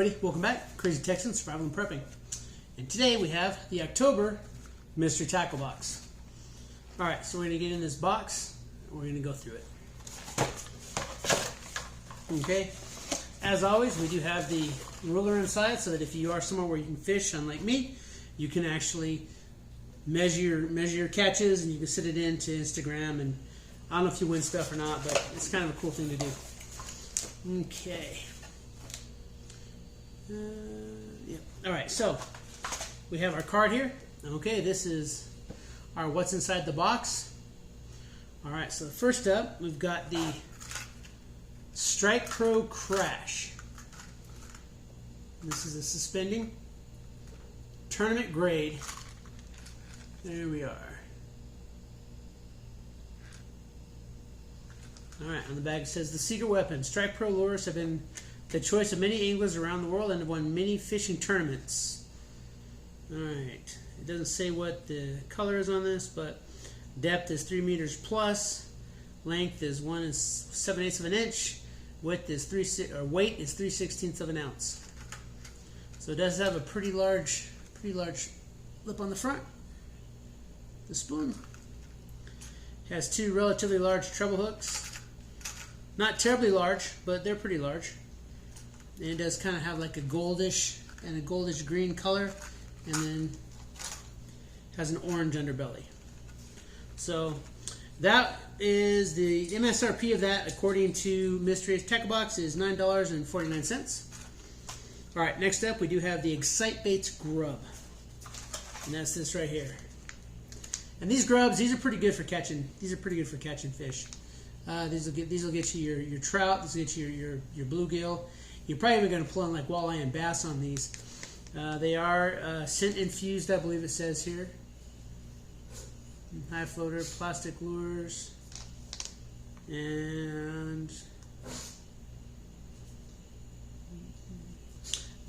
everybody, welcome back. Crazy Texan Survival and Prepping. And today we have the October mystery tackle box. Alright, so we're going to get in this box and we're going to go through it. Okay, as always, we do have the ruler inside so that if you are somewhere where you can fish, unlike me, you can actually measure your catches and you can set it into Instagram. And I don't know if you win stuff or not, but it's kind of a cool thing to do. Okay. Yep. All right, so we have our card here. Okay, this is our what's inside the box. All right, so first up, we've got the Strike Pro Crash. This is a suspending tournament grade. There we are. All right, on the bag it says the secret weapon. Strike Pro lures have been the choice of many anglers around the world and have won many fishing tournaments. Alright, it doesn't say what the color is on this, but depth is 3 meters plus, length is 1 7/8 of an inch, weight is 3/16 of an ounce. So it does have a pretty large lip on the front. The spoon has 2 relatively large treble hooks. Not terribly large, but they're pretty large. And it does kind of have like a goldish and a goldish green color, and then has an orange underbelly. So that is the MSRP of that, according to Mystery Tackle Box, is $9.49. All right, next up we do have the Excite Baits Grub, and that's this right here. And these grubs, these are pretty good for catching. These are pretty good for catching fish. These will get you your trout. These will get you your bluegill. You're probably going to pull in like walleye and bass on these. They are scent infused, I believe it says here. High floater, plastic lures, and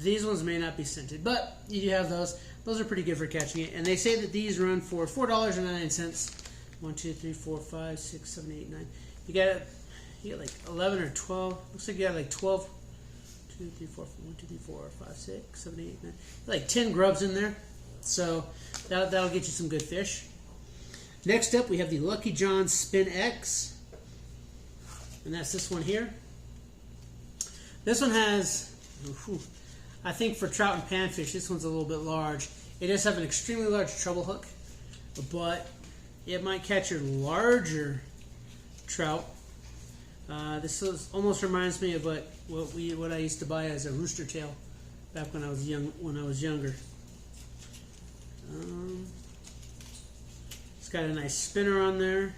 these ones may not be scented, but you do have those. Those are pretty good for catching it. And they say that these run for $4.99. 1, 2, 3, 4, 5, 6, 7, 8, 9. You got like 11 or 12. Looks like you got like 12. 1, 2, 3, 4, 5, 6, 7, 8, 9. Like 10 grubs in there. So that'll get you some good fish. Next up, we have the Lucky John Spin X. And that's this one here. This one has, I think for trout and panfish, this one's a little bit large. It does have an extremely large treble hook, but it might catch your larger trout. This almost reminds me of what I used to buy as a rooster tail back when I was younger. It's got a nice spinner on there.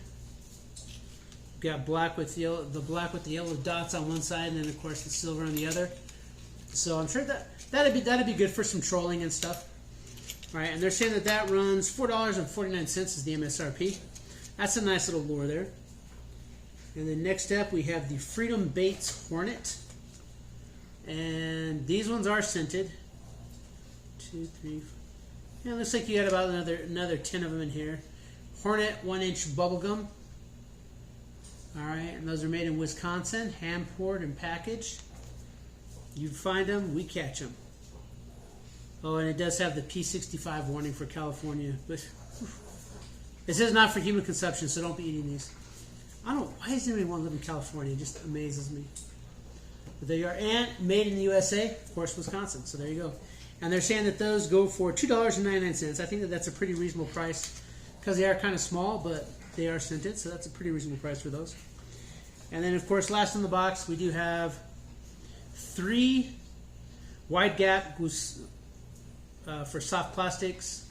Got black with the yellow dots on one side, and then of course the silver on the other. So I'm sure that'd be good for some trolling and stuff. All right, and they're saying that runs $4.49 is the MSRP. That's a nice little lure there. And then next up we have the Freedom Baits Hornet. And these ones are scented. 2, 3, 4. Yeah, looks like you got about another 10 of them in here. Hornet 1-inch bubblegum. Alright, and those are made in Wisconsin, hand poured and packaged. You find them, we catch them. Oh, and it does have the P65 warning for California, but this is not for human consumption, so don't be eating these. I don't know, why does anybody want to live in California? It just amazes me. But they are made in the USA, of course, Wisconsin, so there you go. And they're saying that those go for $2.99. I think that that's a pretty reasonable price because they are kind of small, but they are scented, so that's a pretty reasonable price for those. And then, of course, last in the box, we do have 3 wide gap for soft plastics.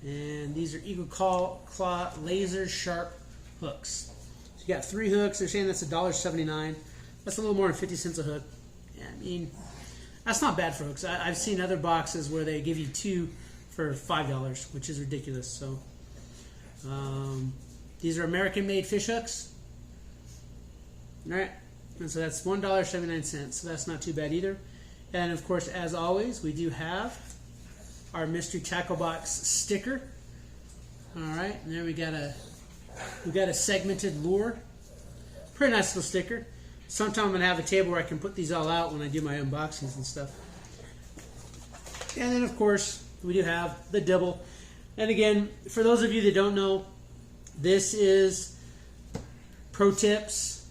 And these are Eagle Claw laser sharp hooks. So you got 3 hooks. They're saying that's $1.79. That's a little more than 50 cents a hook. Yeah, I mean, that's not bad for hooks. I've seen other boxes where they give you 2 for $5, which is ridiculous. So these are American-made fish hooks. All right, and so that's $1.79. So that's not too bad either. And of course, as always, we do have our mystery tackle box sticker. All right, and there we got a segmented lure. Pretty nice little sticker. sometime I'm going to have a table where I can put these all out when I do my unboxings and stuff. And then, of course, we do have the dibble. And again, for those of you that don't know, this is pro tips.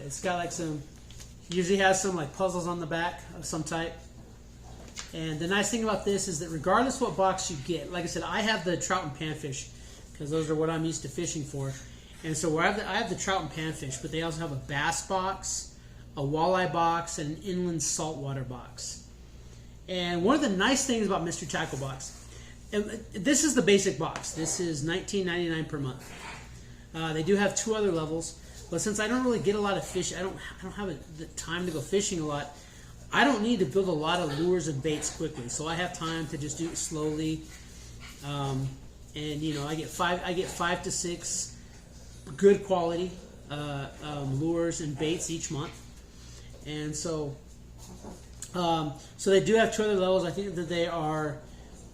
It's got like some, usually has some like puzzles on the back of some type. And the nice thing about this is that regardless what box you get, like I said, I have the trout and panfish because those are what I'm used to fishing for. And so I have the trout and panfish, but they also have a bass box, a walleye box, and an inland saltwater box. And one of the nice things about Mystery Tackle Box, and this is the basic box. This is $19.99 per month. They do have 2 other levels, but since I don't really get a lot of fish, I don't have the time to go fishing a lot. I don't need to build a lot of lures and baits quickly, so I have time to just do it slowly. And you know, I get 5 to 6 good quality lures and baits each month, and so they do have 2 other levels. I think that they are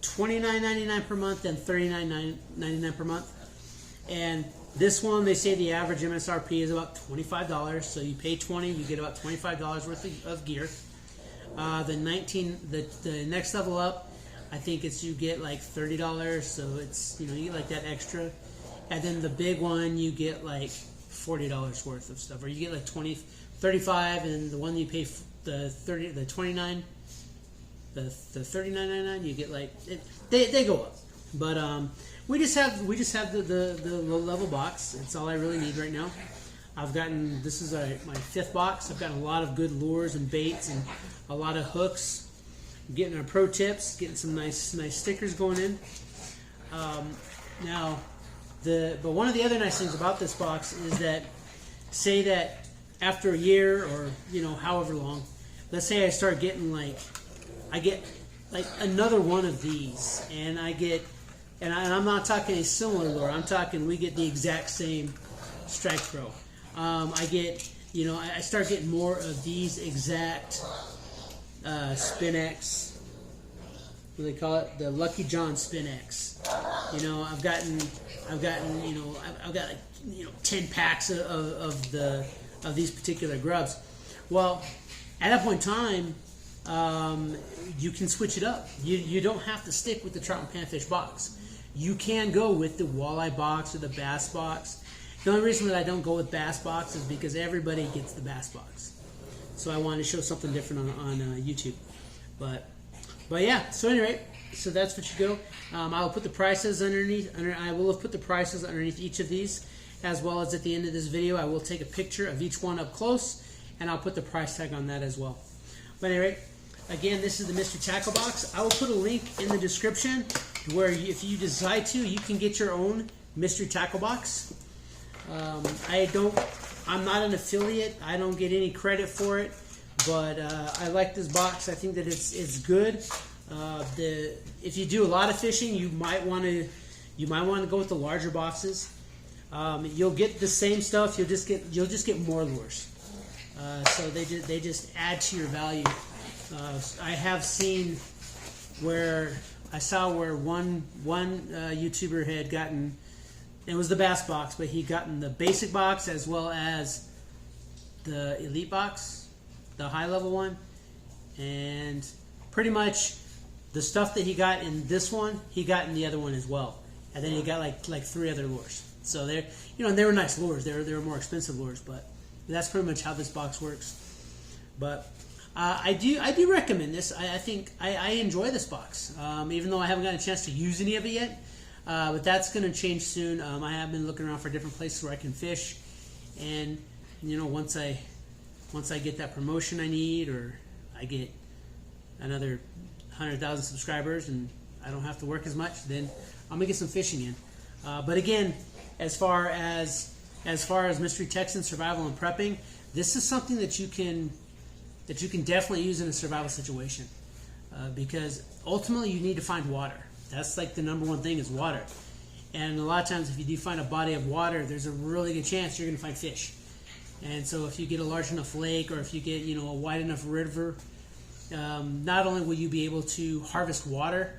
$29.99 per month and $39.99 per month. And this one, they say the average MSRP is about $25. So you pay $20, you get about $25 worth of gear. The next level up, I think you get like $30. So it's, you know, you get like that extra. And then the big one, you get like $40 worth of stuff, or you get like $35, and the one you pay the $39.99, you get like they go up. But we just have the low level box. It's all I really need right now. This is my 5th box. I've gotten a lot of good lures and baits and a lot of hooks. I'm getting our pro tips, getting some nice stickers going in. But one of the other nice things about this box is that, say that after a year or, you know, however long, let's say I start getting I get another one of these, and I'm not talking a similar lure. I'm talking we get the exact same Strike Pro. I start getting more of these exact Spin X. What do they call it? The Lucky John Spin X. You know, I've got 10 packs of these particular grubs. Well, at that point in time, you can switch it up. You don't have to stick with the trout and panfish box. You can go with the walleye box or the bass box. The only reason that I don't go with bass box is because everybody gets the bass box. So I wanted to show something different on YouTube. But yeah, so anyway, so that's what you go. I will put the prices underneath. I will have put the prices underneath each of these, as well as at the end of this video. I will take a picture of each one up close, and I'll put the price tag on that as well. But anyway, again, this is the Mystery Tackle Box. I will put a link in the description where if you decide to, you can get your own Mystery Tackle Box. I'm not an affiliate. I don't get any credit for it, but I like this box. I think that it's good. If you do a lot of fishing, you might want to go with the larger boxes. You'll get the same stuff. You'll just get more lures. So they just add to your value. I have seen where one YouTuber had gotten, it was the bass box, but he'd gotten the basic box as well as the elite box, the high level one, and pretty much the stuff that he got in this one, he got in the other one as well. And then he got like 3 other lures. So they were nice lures. They were more expensive lures, but that's pretty much how this box works. But I do recommend this. I think I enjoy this box, even though I haven't gotten a chance to use any of it yet. But that's going to change soon. I have been looking around for different places where I can fish, and once I get that promotion I need, or I get another 100,000 subscribers and I don't have to work as much, then I'm gonna get some fishing in. But again, as far as Mystery Texan survival and prepping, this is something that you can definitely use in a survival situation, because ultimately you need to find water. That's like the number one thing is water. And a lot of times if you do find a body of water, there's a really good chance you're going to find fish. And so if you get a large enough lake, or if you get a wide enough river, not only will you be able to harvest water,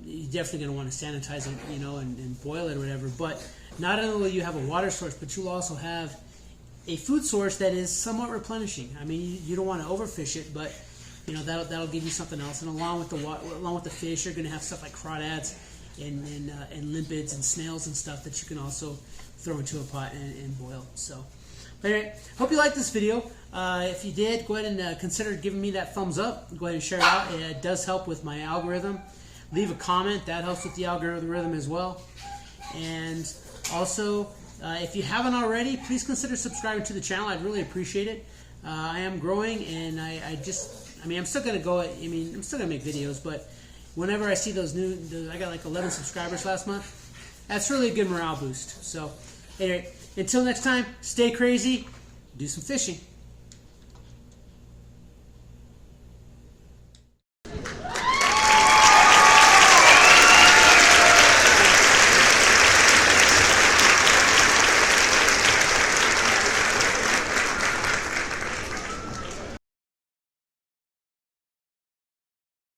you're definitely going to want to sanitize it, and boil it or whatever. But not only will you have a water source, but you'll also have a food source that is somewhat replenishing. I mean, you don't want to overfish it, but you know that'll give you something else. And along with the fish, you're going to have stuff like crawdads and limpids and snails and stuff that you can also throw into a pot and boil. So, but anyway, hope you liked this video. If you did, go ahead and consider giving me that thumbs up. Go ahead and share it out. It does help with my algorithm. Leave a comment. That helps with the algorithm as well. And also, if you haven't already, please consider subscribing to the channel. I'd really appreciate it. I am growing, and I'm still gonna go. I'm still gonna make videos, but whenever I see I got like 11 subscribers last month. That's really a good morale boost. So, anyway, until next time, stay crazy, do some fishing.